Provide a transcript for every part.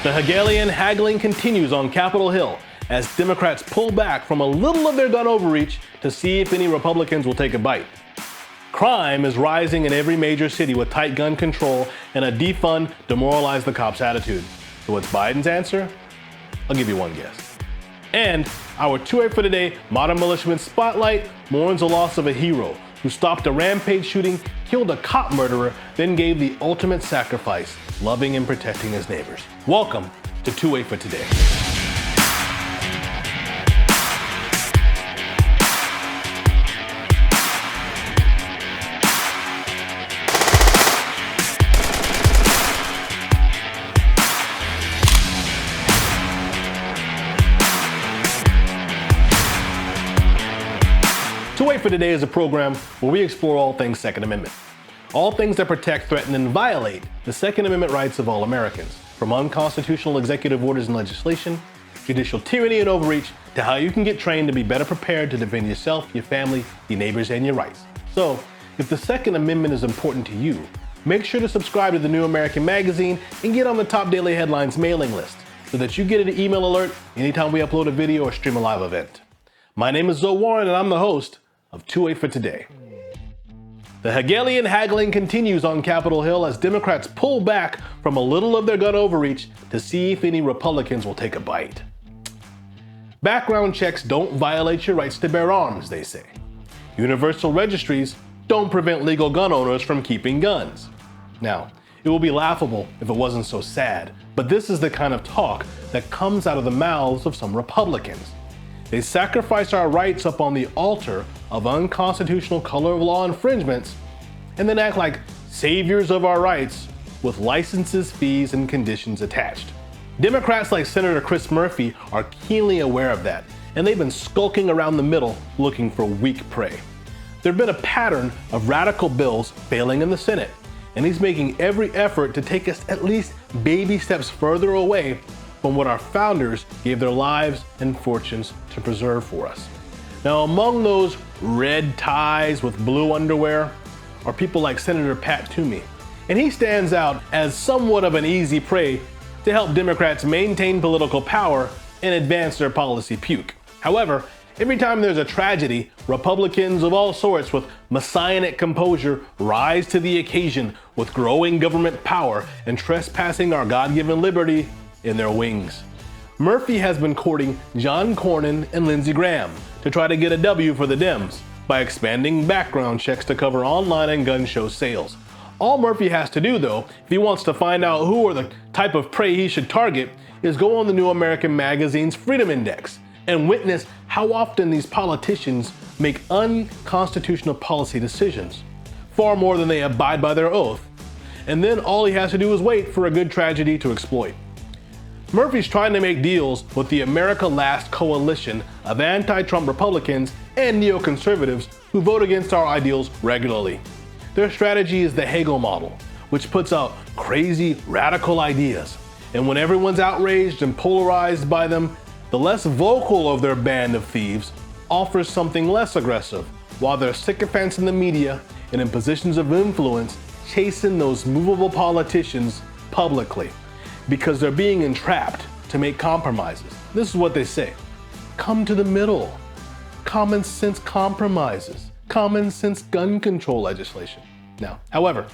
The Hegelian haggling continues on Capitol Hill as Democrats pull back from a little of their gun overreach to see if any Republicans will take a bite. Crime is rising in every major city with tight gun control and a defund, demoralize the cops attitude. So what's Biden's answer? I'll give you one guess. And our 2A for Today Modern Militaman Spotlight mourns the loss of a hero who stopped a rampage shooting, killed a cop murderer, then gave the ultimate sacrifice, loving and protecting his neighbors. Welcome to 2A for Today. Wait for Today is a program where we explore all things Second Amendment. All things that protect, threaten, and violate the Second Amendment rights of all Americans, from unconstitutional executive orders and legislation, judicial tyranny and overreach, to how you can get trained to be better prepared to defend yourself, your family, your neighbors, and your rights. So, if the Second Amendment is important to you, make sure to subscribe to the New American Magazine and get on the top daily headlines mailing list so that you get an email alert anytime we upload a video or stream a live event. My name is Zoe Warren and I'm the host of 2A for Today. The Hegelian haggling continues on Capitol Hill as Democrats pull back from a little of their gun overreach to see if any Republicans will take a bite. Background checks don't violate your rights to bear arms, they say. Universal registries don't prevent legal gun owners from keeping guns. Now, it would be laughable if it wasn't so sad, but this is the kind of talk that comes out of the mouths of some Republicans. They sacrifice our rights up on the altar of unconstitutional color of law infringements and then act like saviors of our rights with licenses, fees, and conditions attached. Democrats like Senator Chris Murphy are keenly aware of that, and they've been skulking around the middle looking for weak prey. There's been a pattern of radical bills failing in the Senate, and he's making every effort to take us at least baby steps further away from what our founders gave their lives and fortunes to preserve for us. Now, among those red ties with blue underwear are people like Senator Pat Toomey, and he stands out as somewhat of an easy prey to help Democrats maintain political power and advance their policy puke. However, every time there's a tragedy, Republicans of all sorts with messianic composure rise to the occasion with growing government power and trespassing our God-given liberty in their wings. Murphy has been courting John Cornyn and Lindsey Graham to try to get a W for the Dems by expanding background checks to cover online and gun show sales. All Murphy has to do, though, if he wants to find out who or the type of prey he should target, is go on the New American Magazine's Freedom Index and witness how often these politicians make unconstitutional policy decisions, far more than they abide by their oath. And then all he has to do is wait for a good tragedy to exploit. Murphy's trying to make deals with the America Last coalition of anti-Trump Republicans and neoconservatives who vote against our ideals regularly. Their strategy is the Hegel model, which puts out crazy, radical ideas. And when everyone's outraged and polarized by them, the less vocal of their band of thieves offers something less aggressive, while their sycophants in the media and in positions of influence chasing those movable politicians publicly, because they're being entrapped to make compromises. This is what they say: come to the middle. Common sense compromises. Common sense gun control legislation. Now, however,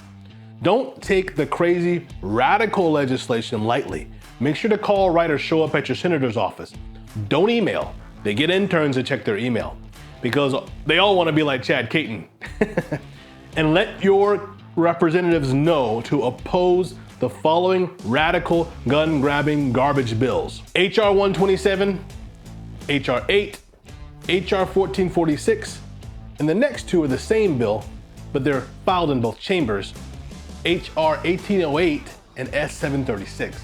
don't take the crazy radical legislation lightly. Make sure to call, write, or show up at your senator's office. Don't email. They get interns to check their email because they all want to be like Chad Caton. And let your representatives know to oppose the following radical gun-grabbing garbage bills: H.R. 127, H.R. 8, H.R. 1446, and the next two are the same bill, but they're filed in both chambers: H.R. 1808 and S. 736.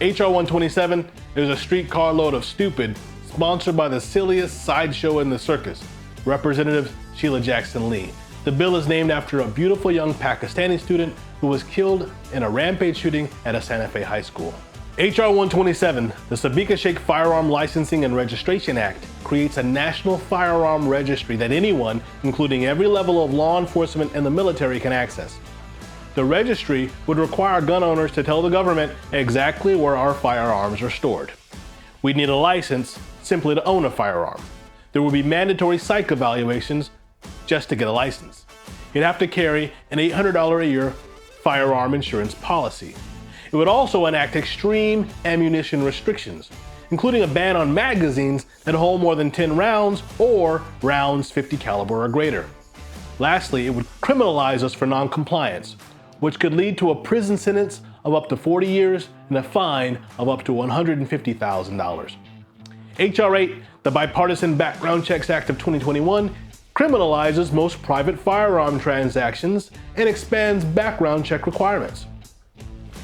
H.R. 127 is a streetcar load of stupid, sponsored by the silliest sideshow in the circus, Representative Sheila Jackson Lee. The bill is named after a beautiful young Pakistani student who was killed in a rampage shooting at a Santa Fe high school. H.R. 127, the Sabika Sheikh Firearm Licensing and Registration Act, creates a national firearm registry that anyone, including every level of law enforcement and the military, can access. The registry would require gun owners to tell the government exactly where our firearms are stored. We'd need a license simply to own a firearm. There would be mandatory psych evaluations just to get a license. You'd have to carry an $800 a year firearm insurance policy. It would also enact extreme ammunition restrictions, including a ban on magazines that hold more than 10 rounds or rounds 50 caliber or greater. Lastly, it would criminalize us for non-compliance, which could lead to a prison sentence of up to 40 years and a fine of up to $150,000. H.R. 8, the Bipartisan Background Checks Act of 2021, criminalizes most private firearm transactions and expands background check requirements.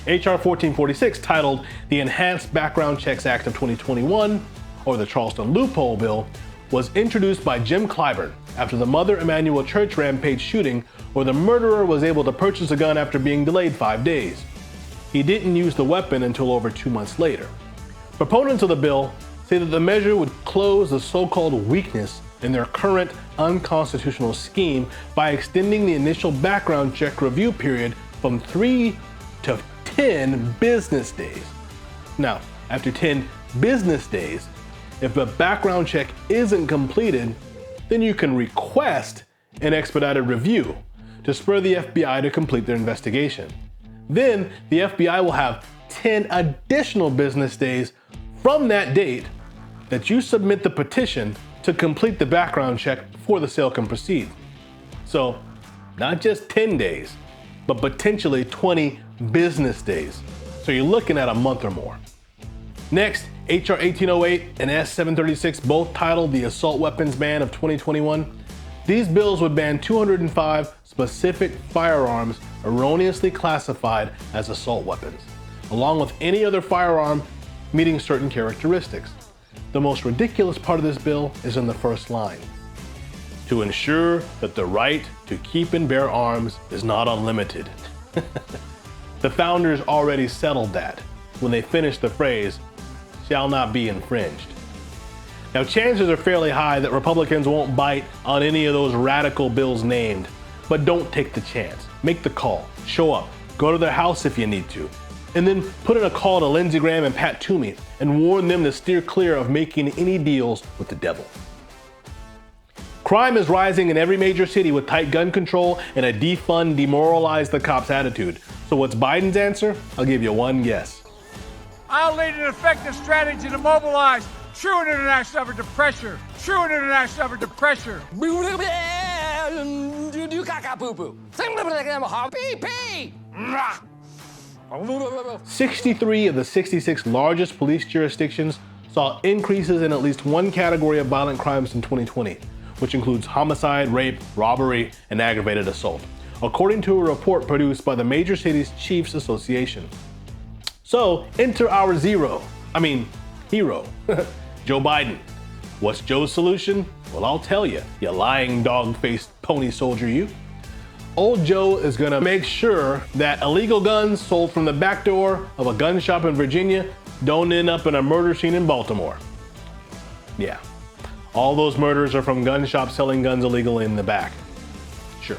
H.R. 1446, titled the Enhanced Background Checks Act of 2021, or the Charleston Loophole Bill, was introduced by Jim Clyburn after the Mother Emanuel Church rampage shooting, where the murderer was able to purchase a gun after being delayed 5 days. He didn't use the weapon until over 2 months later. Proponents of the bill say that the measure would close the so-called weakness in their current unconstitutional scheme by extending the initial background check review period from 3 to 10 business days. Now, after 10 business days, if the background check isn't completed, then you can request an expedited review to spur the FBI to complete their investigation. Then the FBI will have 10 additional business days from that date that you submit the petition to complete the background check before the sale can proceed. So, not just 10 days, but potentially 20 business days. So you're looking at a month or more. Next, H.R. 1808 and S. 736, both titled the Assault Weapons Ban of 2021. These bills would ban 205 specific firearms erroneously classified as assault weapons, along with any other firearm meeting certain characteristics. The most ridiculous part of this bill is in the first line: to ensure that the right to keep and bear arms is not unlimited. The founders already settled that when they finished the phrase, shall not be infringed. Now, chances are fairly high that Republicans won't bite on any of those radical bills named, but don't take the chance. Make the call, show up, go to their house if you need to, and then put in a call to Lindsey Graham and Pat Toomey and warn them to steer clear of making any deals with the devil. Crime is rising in every major city with tight gun control and a defund, demoralize the cops attitude. So what's Biden's answer? I'll give you one guess. I'll lead an effective strategy to mobilize true international effort to pressure. True international effort to pressure. 63 of the 66 largest police jurisdictions saw increases in at least one category of violent crimes in 2020, which includes homicide, rape, robbery, and aggravated assault, according to a report produced by the Major Cities Chiefs Association. So, enter our hero, Joe Biden. What's Joe's solution? Well, I'll tell you, you lying dog-faced pony soldier you. Old Joe is gonna make sure that illegal guns sold from the back door of a gun shop in Virginia don't end up in a murder scene in Baltimore. Yeah, all those murders are from gun shops selling guns illegally in the back. Sure.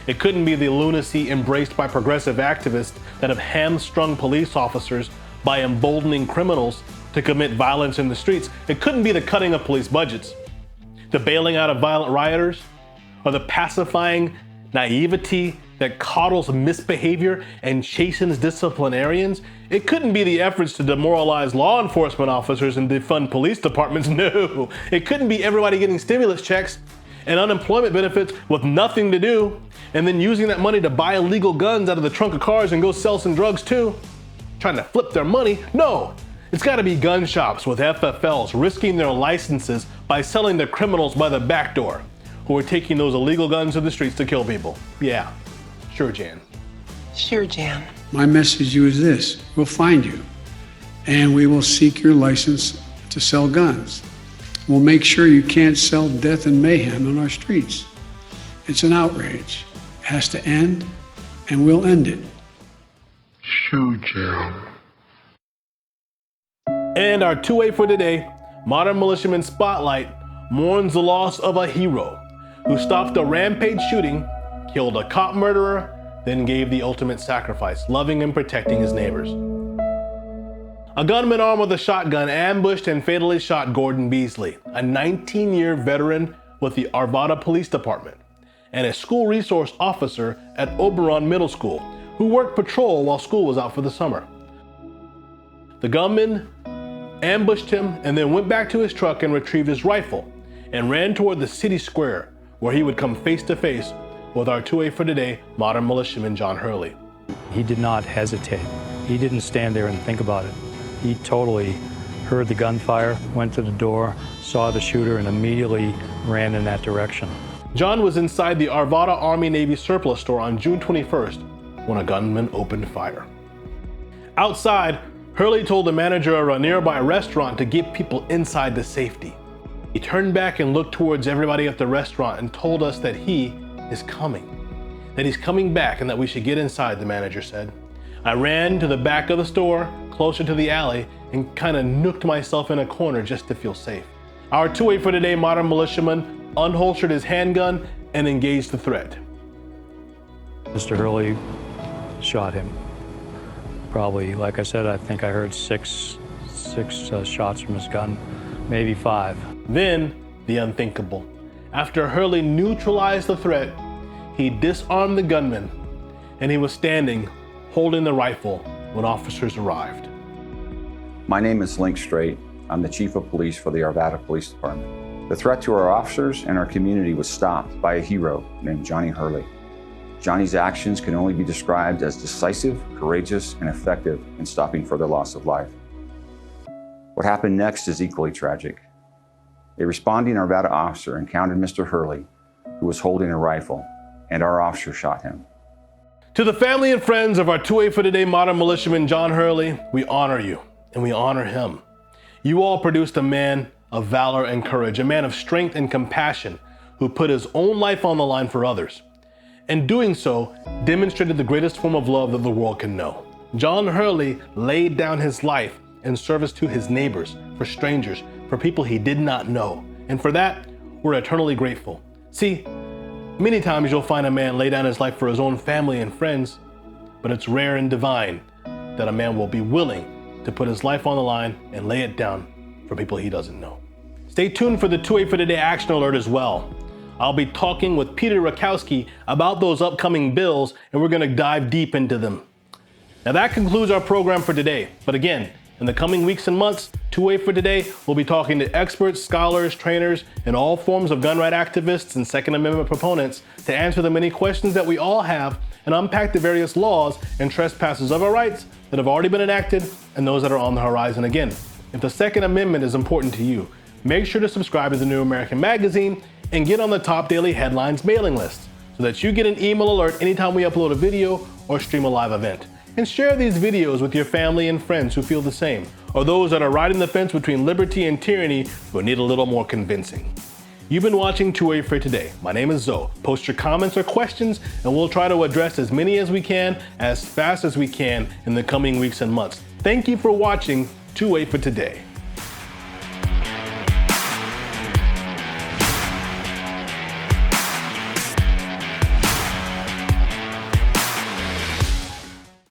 It couldn't be the lunacy embraced by progressive activists that have hamstrung police officers by emboldening criminals to commit violence in the streets. It couldn't be the cutting of police budgets, the bailing out of violent rioters, or the pacifying naivety that coddles misbehavior and chastens disciplinarians. It couldn't be the efforts to demoralize law enforcement officers and defund police departments. No, it couldn't be everybody getting stimulus checks and unemployment benefits with nothing to do, and then using that money to buy illegal guns out of the trunk of cars and go sell some drugs too, trying to flip their money. No, it's gotta be gun shops with FFLs risking their licenses by selling their criminals by the back door, who are taking those illegal guns to the streets to kill people. Yeah, sure, Jan. Sure, Jan. My message to you is this: we'll find you, and we will seek your license to sell guns. We'll make sure you can't sell death and mayhem on our streets. It's an outrage. It has to end, and we'll end it. Sure, Jan. And our two-way for today, Modern Militiaman Spotlight mourns the loss of a hero who stopped a rampage shooting, killed a cop murderer, then gave the ultimate sacrifice, loving and protecting his neighbors. A gunman armed with a shotgun ambushed and fatally shot Gordon Beasley, a 19-year veteran with the Arvada Police Department and a school resource officer at Oberon Middle School, who worked patrol while school was out for the summer. The gunman ambushed him and then went back to his truck and retrieved his rifle and ran toward the city square, where he would come face to face with our 2A for Today Modern Militiaman John Hurley. He did not hesitate. He didn't stand there and think about it. He totally heard the gunfire, went to the door, saw the shooter, and immediately ran in that direction. John was inside the Arvada Army-Navy surplus store on June 21st when a gunman opened fire. Outside, Hurley told the manager of a nearby restaurant to get people inside to safety. He turned back and looked towards everybody at the restaurant and told us that he is coming, that he's coming back and that we should get inside, the manager said. I ran to the back of the store, closer to the alley, and kind of nooked myself in a corner just to feel safe. Our 2A for Today Modern Militiaman unholstered his handgun and engaged the threat. Mr. Hurley shot him. Probably, like I said, I think I heard six shots from his gun, maybe 5. Then, the unthinkable. After Hurley neutralized the threat, he disarmed the gunman, and he was standing, holding the rifle, when officers arrived. My name is Link Strait. I'm the Chief of Police for the Arvada Police Department. The threat to our officers and our community was stopped by a hero named Johnny Hurley. Johnny's actions can only be described as decisive, courageous, and effective in stopping further loss of life. What happened next is equally tragic. A responding Arvada officer encountered Mr. Hurley, who was holding a rifle, and our officer shot him. To the family and friends of our 2A for Today Modern Militiaman John Hurley, we honor you, and we honor him. You all produced a man of valor and courage, a man of strength and compassion, who put his own life on the line for others. And doing so, demonstrated the greatest form of love that the world can know. John Hurley laid down his life in service to his neighbors, for strangers, for people he did not know. And for that, we're eternally grateful. See, many times you'll find a man lay down his life for his own family and friends, but it's rare and divine that a man will be willing to put his life on the line and lay it down for people he doesn't know. Stay tuned for the 2A for Today Action Alert as well. I'll be talking with Peter Rakowski about those upcoming bills, and we're going to dive deep into them. Now that concludes our program for today. But again, in the coming weeks and months, 2A for Today will be talking to experts, scholars, trainers, and all forms of gun right activists and Second Amendment proponents to answer the many questions that we all have and unpack the various laws and trespasses of our rights that have already been enacted and those that are on the horizon again. If the Second Amendment is important to you, make sure to subscribe to the New American Magazine and get on the top daily headlines mailing list so that you get an email alert anytime we upload a video or stream a live event. And share these videos with your family and friends who feel the same, or those that are riding the fence between liberty and tyranny who need a little more convincing. You've been watching 2A for Today. My name is Zoe. Post your comments or questions and we'll try to address as many as we can, as fast as we can in the coming weeks and months. Thank you for watching 2A for Today.